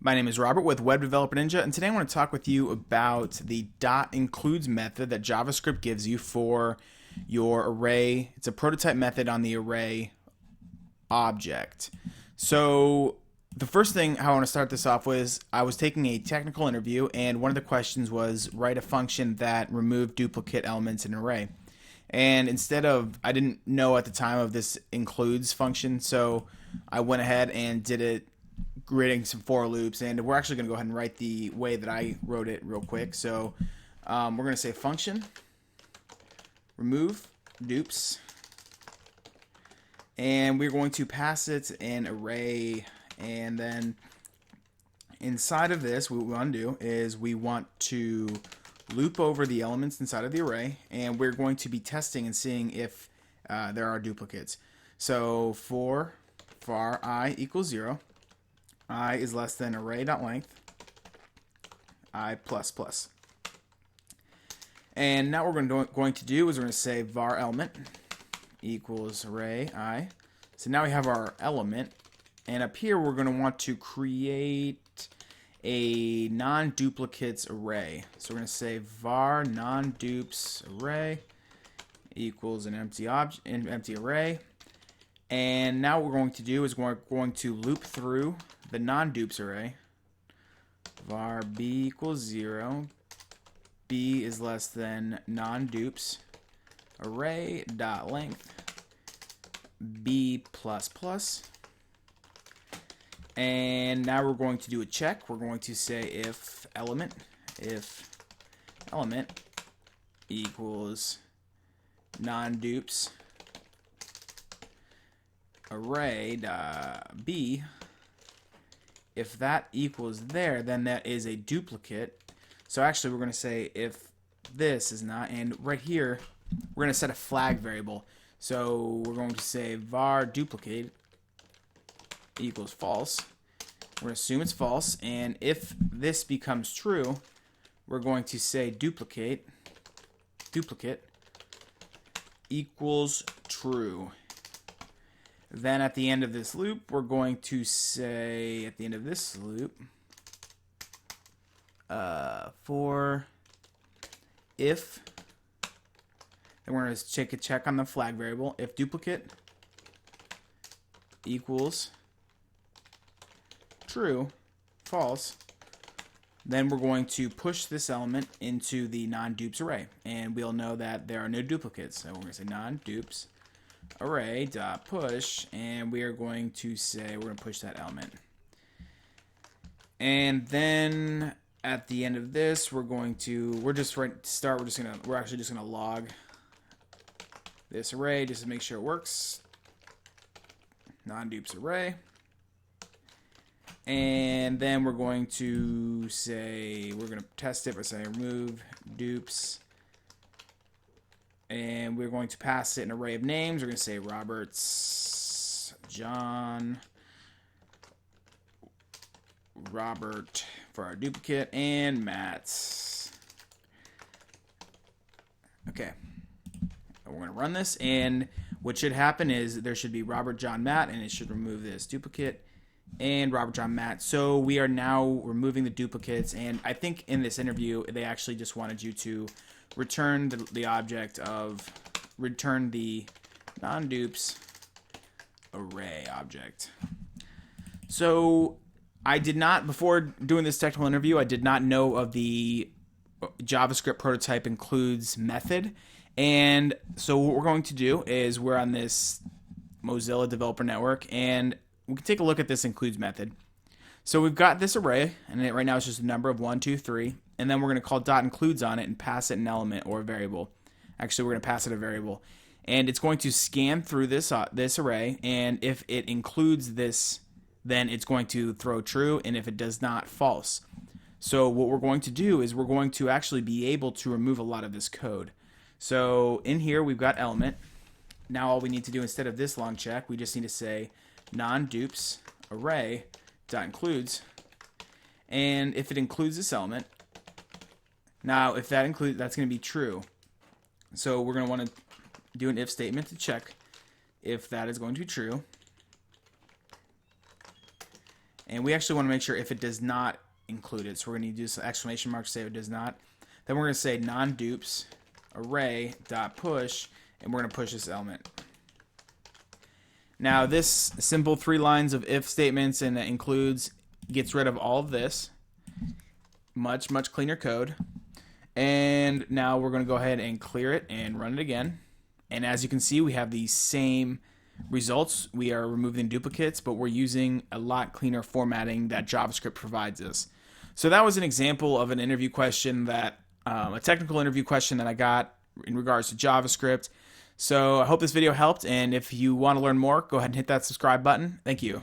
My name is Robert with Web Developer Ninja, and today I want to talk with you about the .includes method that JavaScript gives you for your array. It's a prototype method on the array object. So the first thing I want to start this off with, I was taking a technical interview, and one of the questions was write a function that removed duplicate elements in an array. And instead of, I didn't know at the time of this includes function, so I went ahead and did it creating some for loops, and we're actually going to go ahead and write the way that I wrote it real quick. So we're going to say function remove dupes, and we're going to pass it an array, and then inside of this what we want to do is we want to loop over the elements inside of the array, and we're going to be testing and seeing if there are duplicates. So for var I equals 0, I is less than array.length I plus plus. And now what we're going to do is we're going to say var element equals array I. So now we have our element, and up here we're going to want to create a non-duplicates array. So we're going to say var non-dupes array equals an empty array. And now what we're going to do is we're going to loop through the non-dupes array. Var b equals 0. B is less than non-dupes array dot length b plus plus. And now we're going to do a check. We're going to say if element equals non-dupes array b. If that equals there, then that is a duplicate. So actually we're going to say if this is not, and right here we're going to set a flag variable. So we're going to say var duplicate equals false. We're going to assume it's false, and if this becomes true, we're going to say duplicate equals true. Then at the end of this loop, we're going to say, at the end of this loop, for if, then we're going to take a check on the flag variable, if duplicate equals true, false, then we're going to push this element into the non-dupes array, and we'll know that there are no duplicates. So we're going to say non-dupes array dot push, and we are going to say we're going to push that element. And then at the end of this, we're actually just gonna log this array just to make sure it works. Non-dupes array. And then we're going to say, we're going to test it by saying remove dupes. And we're going to pass it an array of names. We're going to say Robert's, John, Robert for our duplicate, and Matt's. Okay. We're going to run this, and what should happen is there should be Robert, John, Matt, and it should remove this duplicate and Robert, John, Matt. So we are now removing the duplicates, and I think in this interview they actually just wanted you to return the object of return the non-dupes array object. So I did not, before doing this technical interview, I did not know of the JavaScript prototype includes method. And so what we're going to do is we're on this Mozilla Developer Network, and we can take a look at this includes method. So we've got this array, and right now it's just a number of 1, 2, 3, and then we're going to call .includes on it and pass it an element or a variable. Actually, we're going to pass it a variable, and it's going to scan through this array, and if it includes this, then it's going to throw true, and if it does not, false. So what we're going to do is we're going to actually be able to remove a lot of this code. So in here we've got element. Now all we need to do, instead of this long check, we just need to say non-dupes array .includes, and if it includes this element, now if that includes, that's going to be true. So we're going to want to do an if statement to check if that is going to be true. and we actually want to make sure if it does not include it. So we're going to use an exclamation mark to say it does not. Then we're going to say non-dupes array.push, and we're going to push this element. Now this simple 3 lines of if statements and includes gets rid of all of this. Much cleaner code. And now we're going to go ahead and clear it and run it again. And as you can see, we have the same results. We are removing duplicates, but we're using a lot cleaner formatting that JavaScript provides us. So that was an example of an interview question that, a technical interview question that I got in regards to JavaScript. So I hope this video helped, and if you want to learn more, go ahead and hit that subscribe button. Thank you.